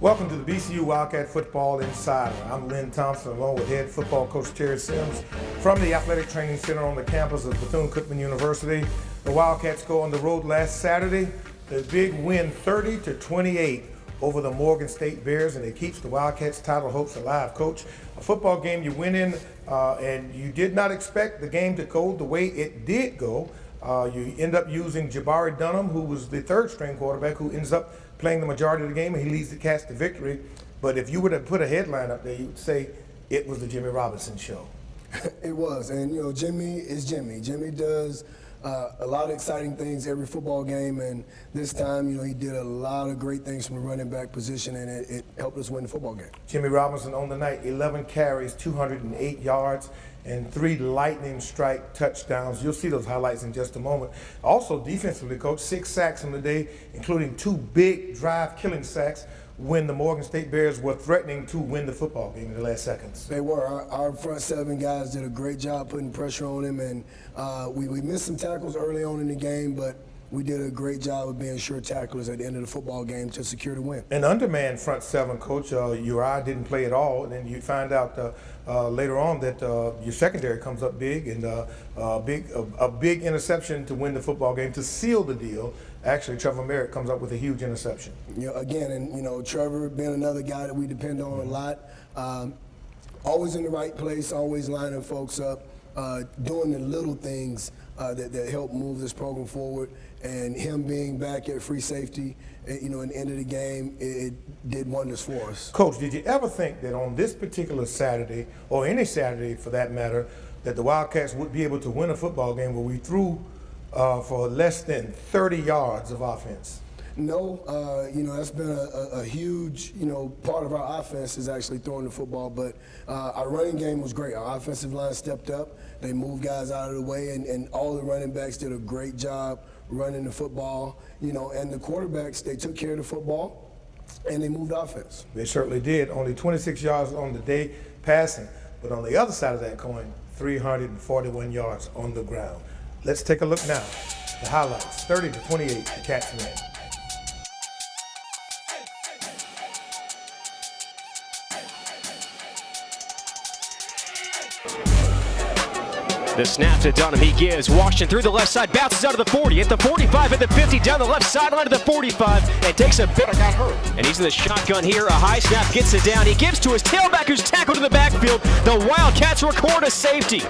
Welcome to the BCU Wildcat Football Insider. I'm Lynn Thompson, along with head football coach Terry Sims from the Athletic Training Center on the campus of Bethune-Cookman University. The Wildcats go on the road last Saturday. The big win 30-28 over the Morgan State Bears, and it keeps the Wildcats' title hopes alive. Coach, a football game you went in and you did not expect the game to go the way it did go. You end up using Jabari Dunham, who was the third-string quarterback, who ends up playing the majority of the game, and he leads the Cats to victory. But if you were to put a headline up there, you would say it was the Jimmy Robinson show. It was, and you know, Jimmy is Jimmy. Jimmy does a lot of exciting things every football game, and this time, you know, he did a lot of great things from the running back position, and it helped us win the football game. Jimmy Robinson on the night, 11 carries, 208 yards, and 3 lightning strike touchdowns. You'll see those highlights in just a moment. Also defensively, Coach, 6 sacks on the day, including 2 big drive-killing sacks when the Morgan State Bears were threatening to win the football game in the last seconds. They were. Our front 7 guys did a great job putting pressure on him, and we missed some tackles early on in the game, but we did a great job of being sure tacklers at the end of the football game to secure the win. An undermanned front 7, Coach. Uri didn't play at all, and then you find out later on that your secondary comes up big, and a big interception to win the football game to seal the deal. Actually, Trevor Merritt comes up with a huge interception. You know, again, and you know, Trevor being another guy that we depend on a lot. Always in the right place, always lining folks up, doing the little things that help move this program forward. And him being back at free safety, you know, in the end of the game, it did wonders for us. Coach, did you ever think that on this particular Saturday, or any Saturday for that matter, that the Wildcats would be able to win a football game where we threw for less than 30 yards of offense? No, you know, that's been a huge, you know, part of our offense is actually throwing the football, but our running game was great. Our offensive line stepped up. They moved guys out of the way, and all the running backs did a great job running the football, you know, and the quarterbacks, they took care of the football, and they moved offense. They certainly did. Only 26 yards on the day passing, but on the other side of that coin, 341 yards on the ground. Let's take a look now. The highlights, 30-28, the Cats win. The snap to Dunham, he gives. Washington through the left side, bounces out of the 40, at the 45, at the 50, down the left sideline to the 45, and takes a big. Got hurt. And he's in the shotgun here. A high snap gets it down. He gives to his tailback, who's tackled to the backfield. The Wildcats record a safety.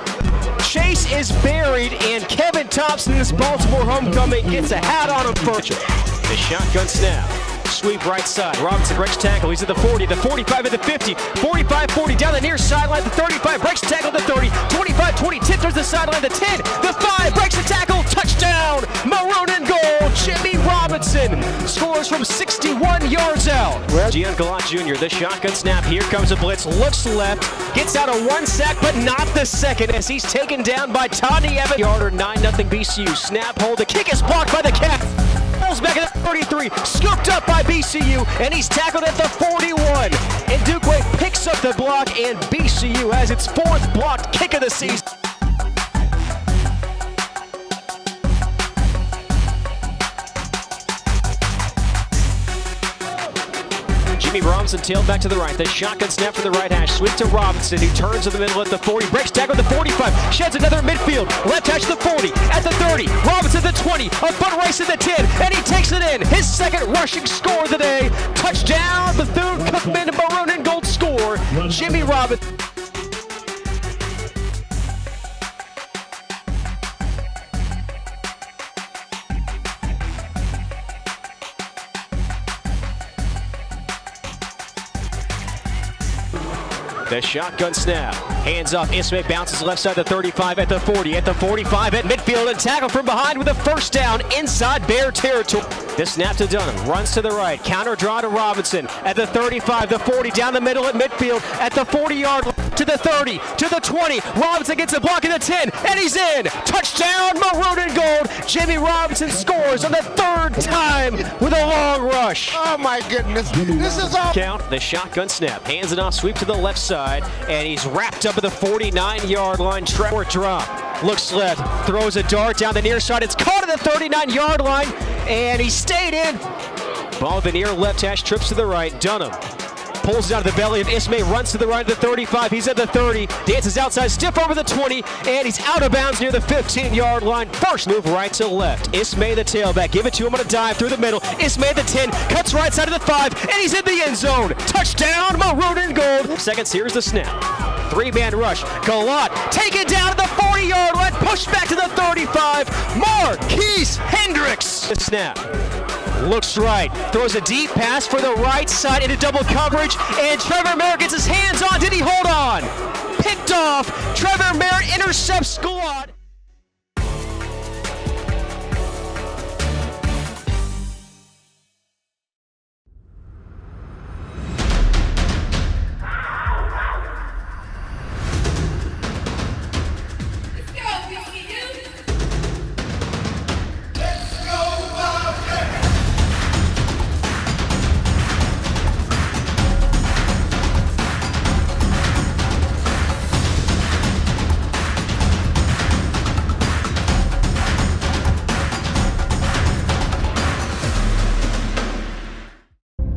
Chase is buried, and Kevin Thompson, this Baltimore homecoming, gets a hat on him first. The shotgun snap. Sweep right side. Robinson breaks tackle. He's at the 40, the 45, at the 50, 45-40, down the near sideline, the 35, breaks tackle, the 30, 25-20, tipped towards the sideline, the 10, the 5, breaks the tackle, touchdown, maroon and gold, Jimmy Robinson scores from 61 yards out. Giancalat Jr., the shotgun snap, here comes a blitz, looks left, gets out of 1 sack, but not the second, as he's taken down by Tony Evans. Yarder, 9-0 BCU, snap, hold, the kick is blocked by the Cats. Back at the 33, scooped up by BCU, and he's tackled at the 41. And Duque picks up the block, and BCU has its 4th blocked kick of the season. Jimmy Robinson tailback to the right. The shotgun snap to the right hash. Sweep to Robinson, who turns to the middle at the 40. Breaks tackle at the 45. Sheds another midfield. Left hash to the 40. At the 30. Robinson at the 20. A foot race at the 10. And he takes it in. His 2nd rushing score of the day. Touchdown. Bethune-Cookman maroon and gold score. Jimmy Robinson. The shotgun snap, hands off, Ismay bounces left side, the 35, at the 40, at the 45, at midfield, and tackle from behind with a first down inside Bear territory. The snap to Dunham, runs to the right, counter draw to Robinson, at the 35, the 40, down the middle at midfield, at the 40-yard line, to the 30, to the 20, Robinson gets a block at the 10, and he's in! Touchdown, maroon and gold! Jimmy Robinson scores on the 3rd time with a long rush. Oh my goodness, this is all. Count, the shotgun snap, hands it off, sweep to the left side, and he's wrapped up at the 49-yard line. Trevor drop, looks left, throws a dart down the near side. It's caught at the 39-yard line, and he stayed in. Ball in the near left hash, trips to the right. Dunham pulls it out of the belly of Ismay, runs to the right of the 35. He's at the 30, dances outside, stiff over the 20, and he's out of bounds near the 15-yard line. First move right to left. Ismay, the tailback, give it to him on a dive through the middle. Ismay at the 10, cuts right side of the 5, and he's in the end zone. Touchdown, maroon and gold. Seconds, here's the snap. Three-man rush. Galat taken down to the 40-yard line, pushed back to the 35. Marquise Hendricks. The snap. Looks right, throws a deep pass for the right side into double coverage, and Trevor Merritt gets his hands on. Did he hold on? Picked off. Trevor Merritt intercepts Galat.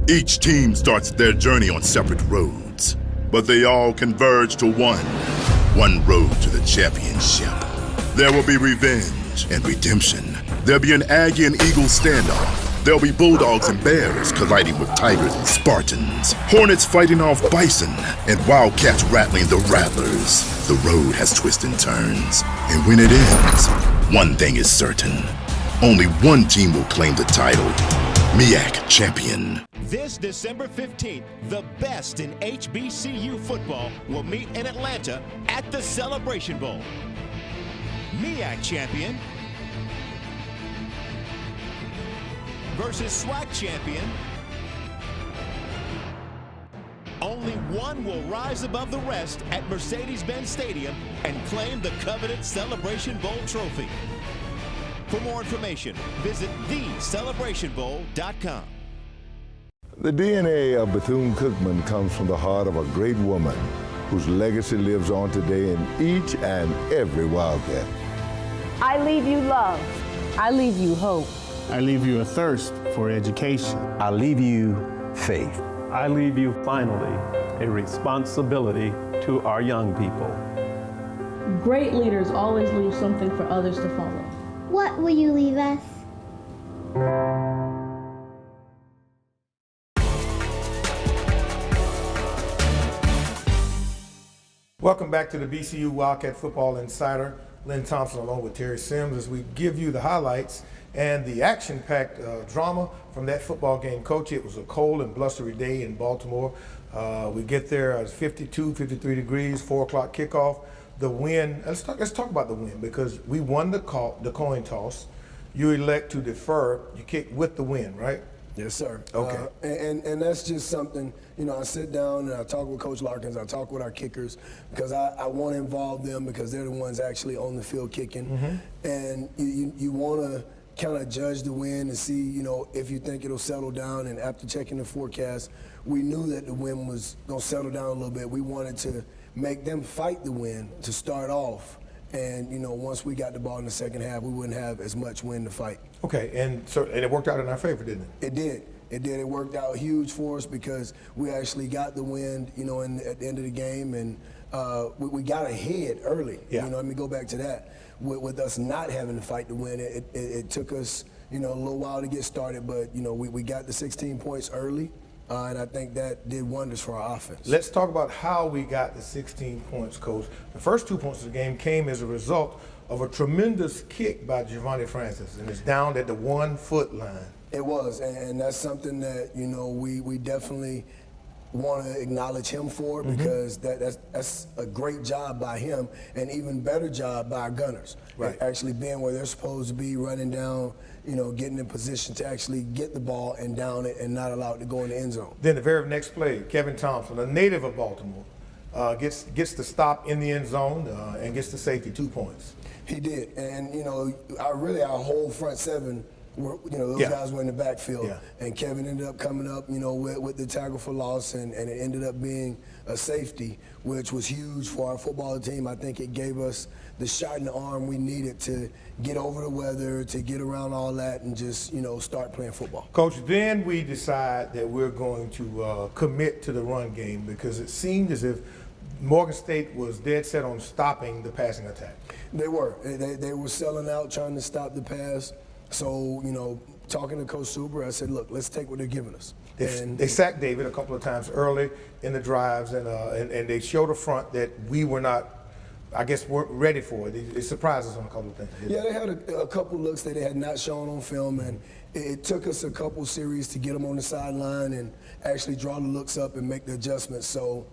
Each team starts their journey on separate roads, but they all converge to one road to the championship. There will be revenge and redemption. There'll be an Aggie and Eagle standoff. There'll be Bulldogs and Bears colliding with Tigers and Spartans, Hornets fighting off Bison, and Wildcats rattling the Rattlers. The road has twists and turns, and when it ends, one thing is certain. Only one team will claim the title, MEAC champion. This December 15th, the best in HBCU football will meet in Atlanta at the Celebration Bowl. MEAC champion versus SWAC champion. Only one will rise above the rest at Mercedes-Benz Stadium and claim the coveted Celebration Bowl trophy. For more information, visit thecelebrationbowl.com. The DNA of Bethune-Cookman comes from the heart of a great woman whose legacy lives on today in each and every Wildcat. I leave you love. I leave you hope. I leave you a thirst for education. I leave you faith. I leave you, finally, a responsibility to our young people. Great leaders always leave something for others to follow. What will you leave us? Welcome back to the BCU Wildcat Football Insider. Lynn Thompson along with Terry Sims as we give you the highlights and the action-packed drama from that football game. Coach, it was a cold and blustery day in Baltimore. We get there at 52, 53 degrees, 4 o'clock kickoff. The win, let's talk about the win because we won the coin toss. You elect to defer, you kick with the win, right? Yes, sir. Okay. And that's just something, you know, I sit down and I talk with Coach Larkins, I talk with our kickers because I want to involve them because they're the ones actually on the field kicking. Mm-hmm. And you want to kind of judge the wind and see, you know, if you think it'll settle down. And after checking the forecast, we knew that the wind was going to settle down a little bit. We wanted to make them fight the wind to start off. And, you know, once we got the ball in the second half, we wouldn't have as much wind to fight. Okay, and it worked out in our favor, didn't it? It did. It did. It worked out huge for us because we actually got the wind, you know, at the end of the game, and we got ahead early. Yeah. You know, let me go back to that. With us not having to fight the wind, it took us, you know, a little while to get started, but, you know, we got the 16 points early. And I think that did wonders for our offense. Let's talk about how we got the 16 points, Coach. The first 2 points of the game came as a result of a tremendous kick by Giovanni Francis, and it's down at the 1 foot line. It was, and that's something that, you know, we definitely want to acknowledge him for because that's a great job by him, and even better job by our gunners. Right. Actually being where they're supposed to be, running down, you know, getting in position to actually get the ball and down it and not allow it to go in the end zone. Then the very next play, Kevin Thompson, a native of Baltimore, gets the stop in the end zone and gets the safety, 2 points. He did, and you know, our whole front seven those guys were in the backfield. Yeah. And Kevin ended up coming up, with the tackle for loss, and it ended up being a safety, which was huge for our football team. I think it gave us the shot in the arm we needed to get over the weather, to get around all that, and just, start playing football. Coach, then we decide that we're going to commit to the run game, because it seemed as if Morgan State was dead set on stopping the passing attack. They were. They were selling out, trying to stop the pass. So, talking to Coach Super, I said, look, let's take what they're giving us. They sacked David a couple of times early in the drives, and they showed a front that we were not, I guess, weren't ready for. It surprised us on a couple of things. Yeah, they had a couple looks that they had not shown on film, and it took us a couple series to get them on the sideline and actually draw the looks up and make the adjustments. So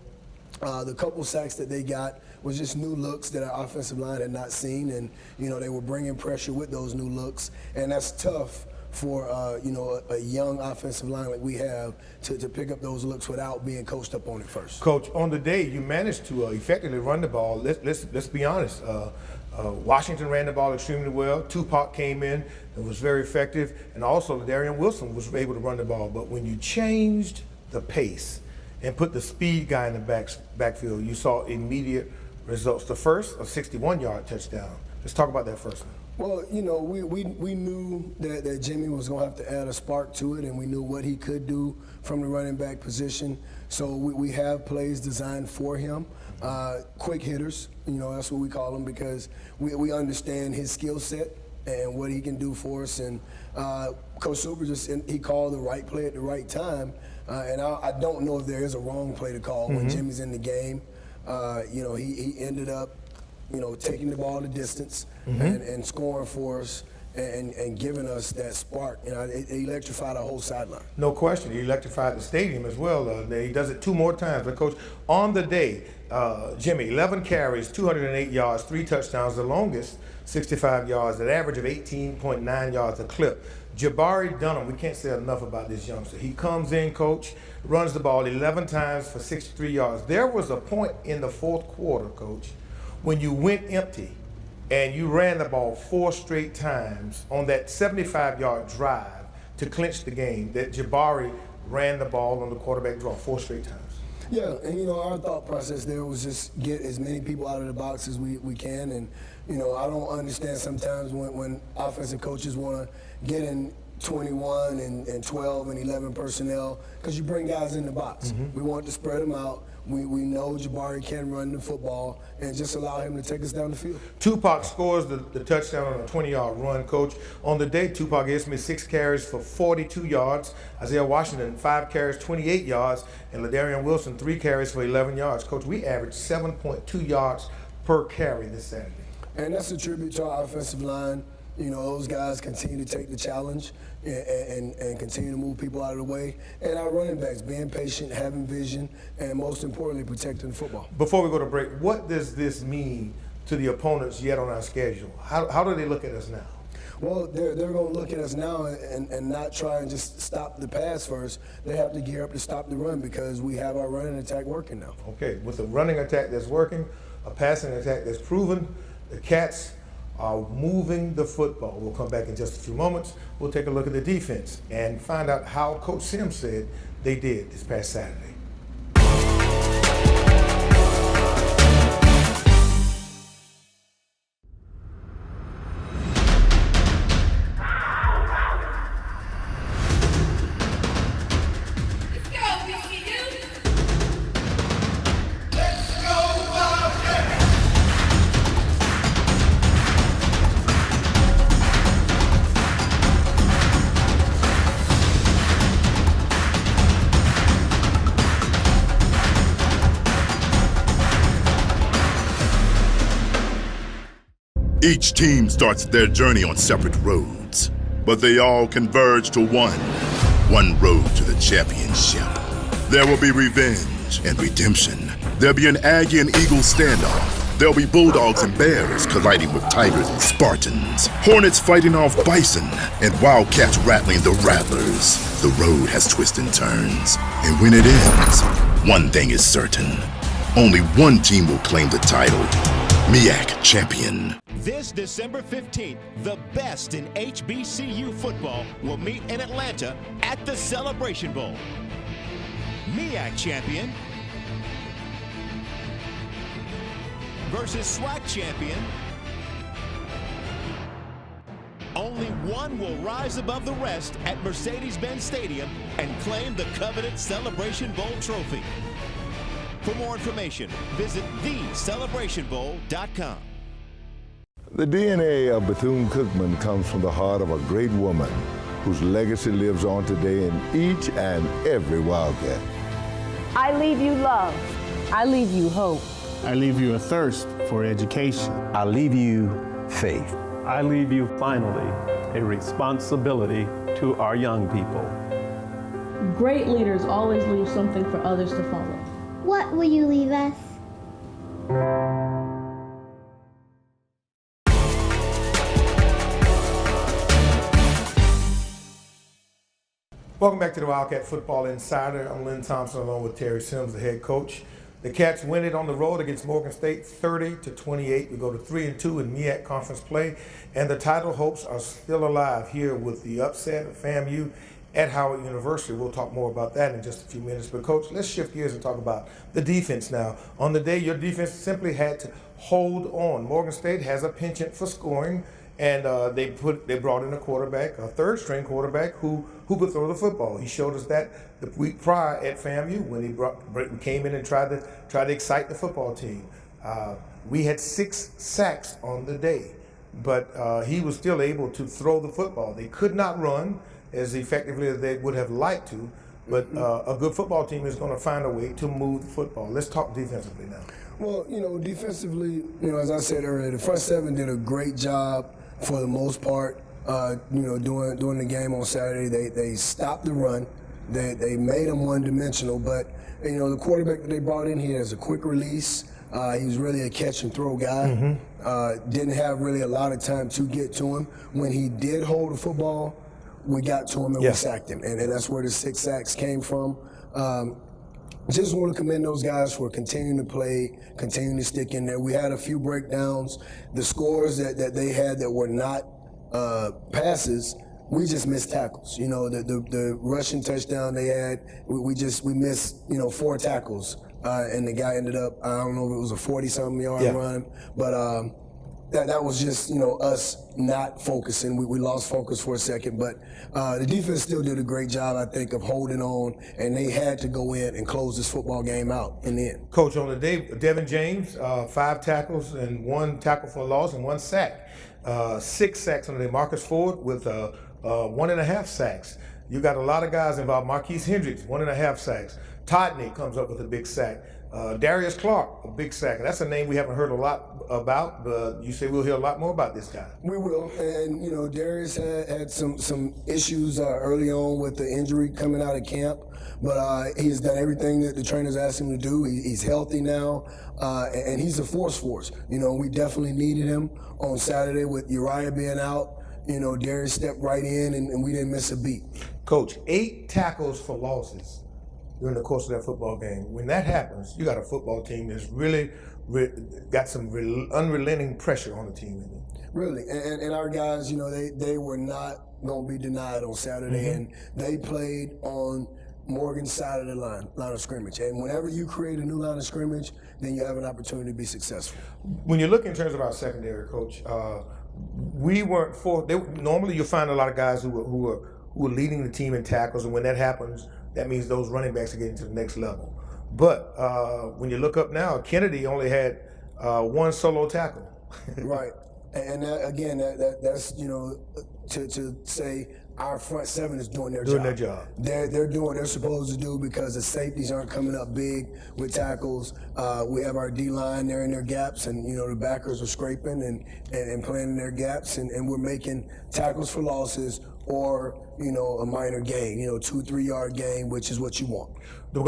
the couple sacks that they got was just new looks that our offensive line had not seen, and they were bringing pressure with those new looks, and that's tough for a young offensive line like we have to pick up those looks without being coached up on it first. Coach, on the day you managed to effectively run the ball. Let's be honest. Washington ran the ball extremely well. Tupac came in and was very effective, and also Ladarian Wilson was able to run the ball. But when you changed the pace and put the speed guy in the backfield, you saw immediate results. The first, a 61-yard touchdown. Let's talk about that first one. Well, we knew that Jimmy was going to have to add a spark to it, and we knew what he could do from the running back position. So we have plays designed for him. Quick hitters, that's what we call them, because we understand his skill set and what he can do for us. And Coach Super he called the right play at the right time. And I don't know if there is a wrong play to call when Jimmy's in the game. He ended up, taking the ball the distance and scoring for us and giving us that spark. It electrified our whole sideline. No question. He electrified the stadium as well. He does it 2 more times. But, Coach, on the day, Jimmy, 11 carries, 208 yards, 3 touchdowns, the longest, 65 yards, an average of 18.9 yards a clip. Jabari Dunham, we can't say enough about this youngster. He comes in, Coach, runs the ball 11 times for 63 yards. There was a point in the 4th quarter, Coach, when you went empty and you ran the ball 4 straight times on that 75-yard drive to clinch the game, that Jabari ran the ball on the quarterback draw 4 straight times. Yeah, and our thought process there was just get as many people out of the box as we can. And I don't understand sometimes when offensive coaches want to get in 21 and 12 and 11 personnel, because you bring guys in the box. We want to spread them out. We know Jabari can run the football, and just allow him to take us down the field. Tupac scores the touchdown on a 20-yard run, Coach. On the day, Tupac gets me 6 carries for 42 yards. Isaiah Washington, 5 carries, 28 yards. And Ladarian Wilson, 3 carries for 11 yards. Coach, we averaged 7.2 yards per carry this Saturday. And that's a tribute to our offensive line. Those guys continue to take the challenge and continue to move people out of the way. And our running backs being patient, having vision, and most importantly, protecting the football. Before we go to break, what does this mean to the opponents yet on our schedule? How do they look at us now? Well, they're going to look at us now and not try and just stop the pass first. They have to gear up to stop the run, because we have our running attack working now. Okay, with a running attack that's working, a passing attack that's proven, the Cats are moving the football. We'll come back in just a few moments. We'll take a look at the defense and find out how Coach Sims said they did this past Saturday. Each team starts their journey on separate roads, but they all converge to one road to the championship. There will be revenge and redemption. There'll be an Aggie and Eagle standoff. There'll be Bulldogs and Bears colliding with Tigers and Spartans. Hornets fighting off Bison and Wildcats rattling the Rattlers. The road has twists and turns, and when it ends, one thing is certain. Only one team will claim the title. MEAC champion. This December 15th, the best in HBCU football will meet in Atlanta at the Celebration Bowl. MEAC champion versus SWAC champion. Only one will rise above the rest at Mercedes-Benz Stadium and claim the coveted Celebration Bowl trophy. For more information, visit thecelebrationbowl.com. The DNA of Bethune-Cookman comes from the heart of a great woman whose legacy lives on today in each and every Wildcat. I leave you love. I leave you hope. I leave you a thirst for education. I leave you faith. I leave you finally a responsibility to our young people. Great leaders always leave something for others to follow. What will you leave us? Welcome back to the Wildcat Football Insider. I'm Lynn Thompson along with Terry Sims, the head coach. The Cats win it on the road against Morgan State 30-28. We go to 3-2 in MEAC conference play, and the title hopes are still alive here with the upset of FAMU at Howard University. We'll talk more about that in just a few minutes. But Coach, let's shift gears and talk about the defense now. On the day, your defense simply had to hold on. Morgan State has a penchant for scoring, and they brought in a quarterback, a third-string quarterback who could throw the football. He showed us that the week prior at FAMU when he came in and tried to excite the football team. We had 6 sacks on the day, but he was still able to throw the football. They could not run as effectively as they would have liked to, but a good football team is going to find a way to move the football. Let's talk defensively now. Well, defensively, as I said earlier, the front seven did a great job for the most part. During the game on Saturday, they stopped the run. They made them one-dimensional, but the quarterback that they brought in here is a quick release. He was really a catch and throw guy. Didn't have really a lot of time to get to him. When he did hold the football, we got to him and we sacked him, and that's where the 6 sacks came from. Just want to commend those guys for continuing to play, continuing to stick in there. We had a few breakdowns. The scores that they had that were not passes, we just missed tackles. The rushing touchdown they had, we missed 4 tackles, and the guy ended up, I don't know if it was a 40-something yard run, but that was just us not focusing. We lost focus for a second, but the defense still did a great job, I think, of holding on, and they had to go in and close this football game out in the end. Coach, on the day, Devin James, 5 tackles and 1 tackle for a loss and 1 sack. 6 sacks on the day. Marcus Ford with 1.5 sacks. You got a lot of guys involved. Marquise Hendricks, 1.5 sacks. Todney comes up with a big sack. Darius Clark, a big sack. And that's a name we haven't heard a lot about, but you say we'll hear a lot more about this guy. We will. And, Darius had some issues early on with the injury coming out of camp, but he has done everything that the trainers asked him to do. He's healthy now, and he's a force for us. We definitely needed him on Saturday with Uriah being out. Darius stepped right in, and we didn't miss a beat. Coach, 8 tackles for losses during the course of that football game. When that happens, you got a football team that's really got some unrelenting pressure on the team. Really, and our guys, they were not going to be denied on Saturday, and they played on Morgan's side of the line of scrimmage. And whenever you create a new line of scrimmage, then you have an opportunity to be successful. When you look in terms of our secondary, Coach, we weren't normally you'll find a lot of guys who are leading the team in tackles, and when that happens, that means those running backs are getting to the next level. But when you look up now, Kennedy only had 1 solo tackle. Right, and that's to say our front seven is doing their job. They're doing what they're supposed to do because the safeties aren't coming up big with tackles. We have our D-line there in their gaps, and the backers are scraping and playing in their gaps, and we're making tackles for losses or a minor gain, 2-3 yard gain, which is what you want. The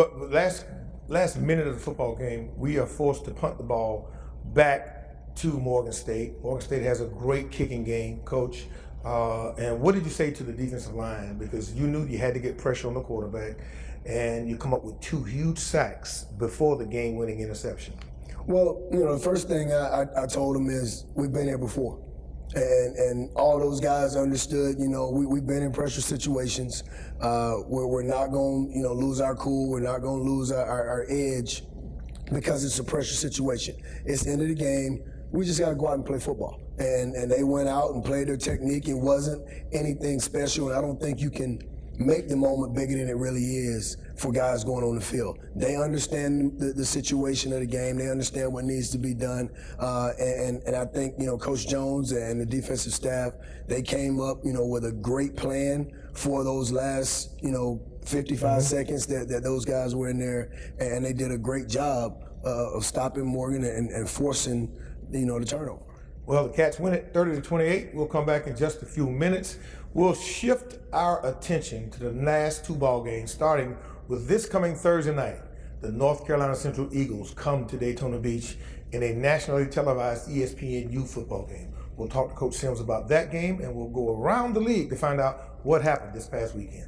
last minute of the football game, we are forced to punt the ball back to Morgan State. Morgan State has a great kicking game, Coach. And what did you say to the defensive line? Because you knew you had to get pressure on the quarterback, and you come up with 2 huge sacks before the game-winning interception. Well, the first thing I told them is we've been here before. And all those guys understood, we've been in pressure situations where we're not going to, lose our cool. We're not going to lose our edge because it's a pressure situation. It's the end of the game. We just got to go out and play football. And they went out and played their technique. It wasn't anything special, and I don't think you can make the moment bigger than it really is for guys going on the field. They understand the situation of the game. They understand what needs to be done. And I think, Coach Jones and the defensive staff, they came up, with a great plan for those last, 55 seconds that those guys were in there. And they did a great job of stopping Morgan and forcing, the turnover. Well, the Cats win it 30-28. We'll come back in just a few minutes. We'll shift our attention to the last two ball games, starting with this coming Thursday night. The North Carolina Central Eagles come to Daytona Beach in a nationally televised ESPNU football game. We'll talk to Coach Sims about that game, and we'll go around the league to find out what happened this past weekend.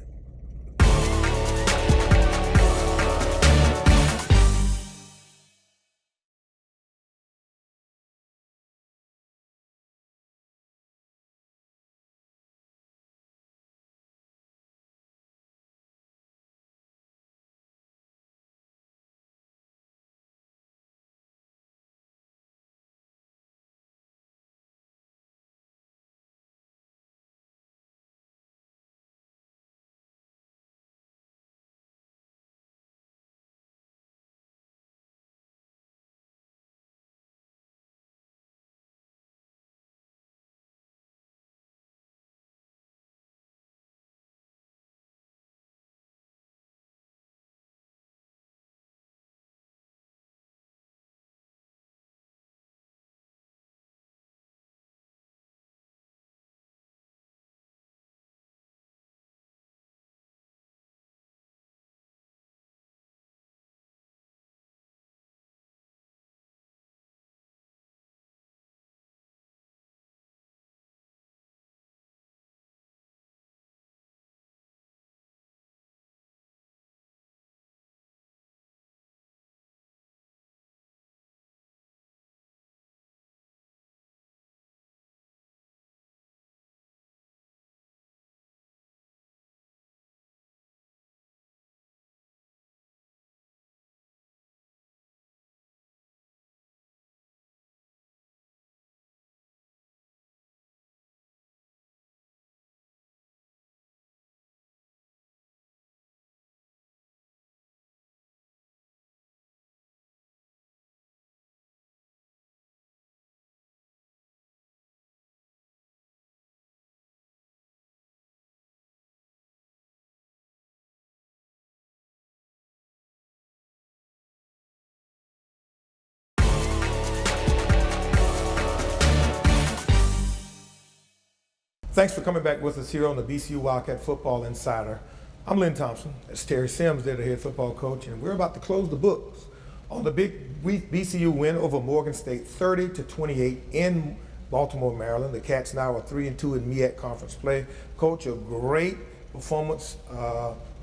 Thanks for coming back with us here on the BCU Wildcat Football Insider. I'm Lynn Thompson. That's Terry Sims, there, the head football coach, and we're about to close the books on the big BCU win over Morgan State, 30-28 in Baltimore, Maryland. The Cats now are 3-2 in MEAC conference play. Coach, a great performance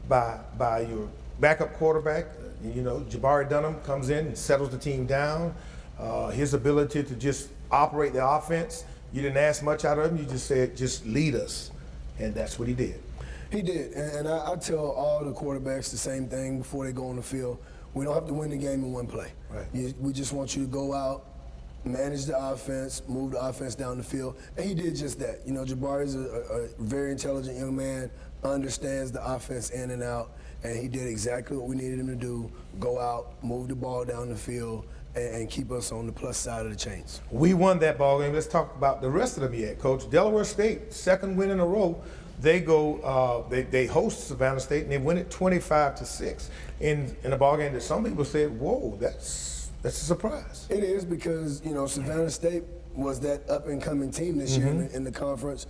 by your backup quarterback. Jabari Dunham comes in and settles the team down. His ability to just operate the offense. You didn't ask much out of him. You just said, just lead us. And that's what he did. He did. And I tell all the quarterbacks the same thing before they go on the field. We don't have to win the game in one play. Right. We just want you to go out, manage the offense, move the offense down the field. And he did just that. Jabari is a very intelligent young man, understands the offense in and out, and he did exactly what we needed him to do, go out, move the ball down the field, and keep us on the plus side of the chains. We won that ball game. Let's talk about the rest of them yet, Coach. Delaware State, second win in a row. They go, they host Savannah State, and they win it 25-6 in a ball game that some people said, whoa, that's a surprise. It is because, Savannah State was that up-and-coming team this year in the conference,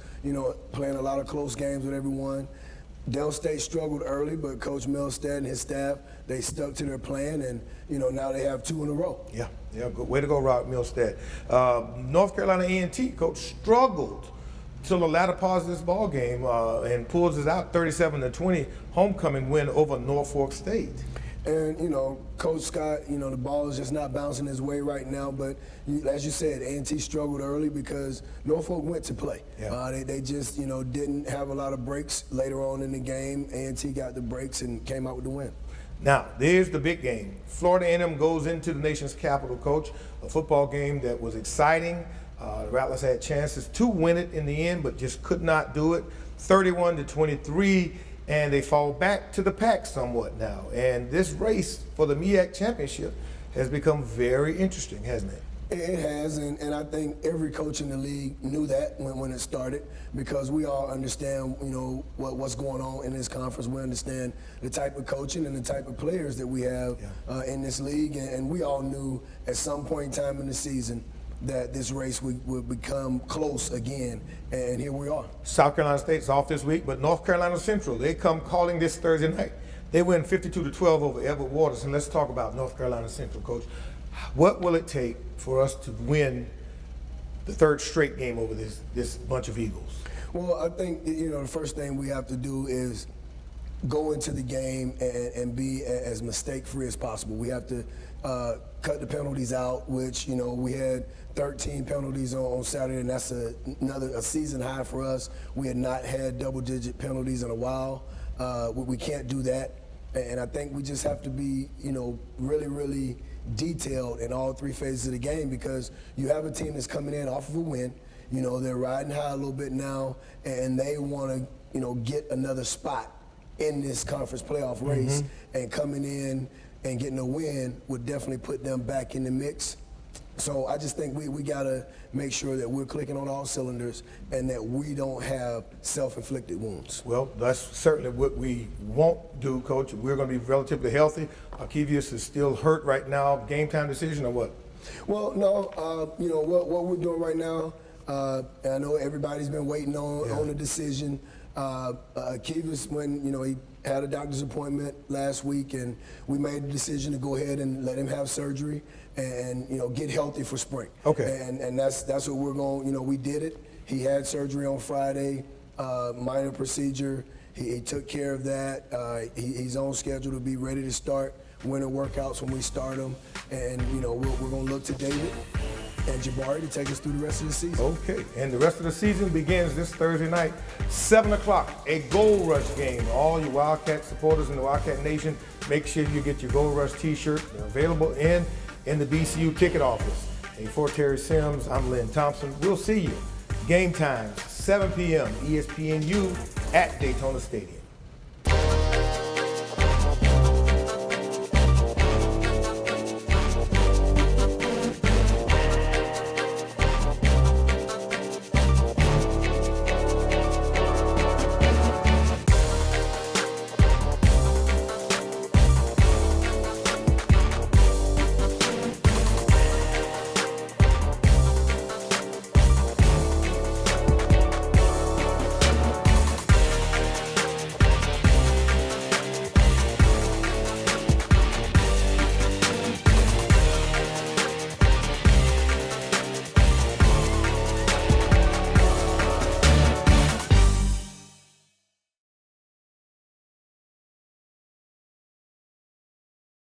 playing a lot of close games with everyone. Del State struggled early, but Coach Milstead and his staff, they stuck to their plan, and now they have 2 in a row. Yeah, good way to go, Rob Milstead. North Carolina A&T, Coach, struggled till the latter part of this ball game and pulls it out 37-20 homecoming win over Norfolk State. And, you know, Coach Scott, you know, the ball is just not bouncing his way right now. But as you said, A&T struggled early because Norfolk went to play. Yeah. They just, you know, didn't have a lot of breaks later on in the game. A&T got the breaks and came out with the win. Now, there's the big game. Florida A&M goes into the nation's capital, Coach. A football game that was exciting. The Rattlers had chances to win it in the end, but just could not do it. 31-23, and they fall back to the pack somewhat now. And this race for the MEAC championship has become very interesting, hasn't it? It has, and I think every coach in the league knew that when it started, because we all understand, you know, what's going on in this conference. We understand the type of coaching and the type of players that we have in this league, and we all knew at some point in time in the season that this race would become close again, and here we are. South Carolina State's off this week, but North Carolina Central, they come calling this Thursday night. They win 52-12 over Edward Waters, and let's talk about North Carolina Central, Coach. What will it take for us to win the third straight game over this bunch of Eagles? Well, I think, you know, the first thing we have to do is go into the game and be as mistake-free as possible. We have to cut the penalties out, which, you know, we had 13 penalties on Saturday, and that's a season high for us. We had not had double-digit penalties in a while. We can't do that, and I think we just have to be, you know, really, really detailed in all three phases of the game, because you have a team that's coming in off of a win. You know, they're riding high a little bit now, and they want to, you know, get another spot in this conference playoff race, and coming in and getting a win would definitely put them back in the mix. So I just think we got to make sure that we're clicking on all cylinders and that we don't have self-inflicted wounds. Well, that's certainly what we won't do, Coach. We're going to be relatively healthy. Arkevius is still hurt right now. Game time decision or what? Well, no. You know, what we're doing right now, I know everybody's been waiting on the decision. Arkevius, when, you know, he had a doctor's appointment last week, and we made the decision to go ahead and let him have surgery and, you know, get healthy for spring. Okay. And that's what we're going, you know, we did it. He had surgery on Friday, minor procedure. He took care of that. He's on schedule to be ready to start winter workouts when we start them. And, you know, we're going to look to David and Jabari to take us through the rest of the season. Okay, and the rest of the season begins this Thursday night, 7 o'clock, a Gold Rush game. All you Wildcat supporters in the Wildcat Nation, make sure you get your Gold Rush t-shirt. They're available in the BCU ticket office. For Terry Sims, I'm Lynn Thompson. We'll see you. Game times, 7 p.m., ESPNU at Daytona Stadium.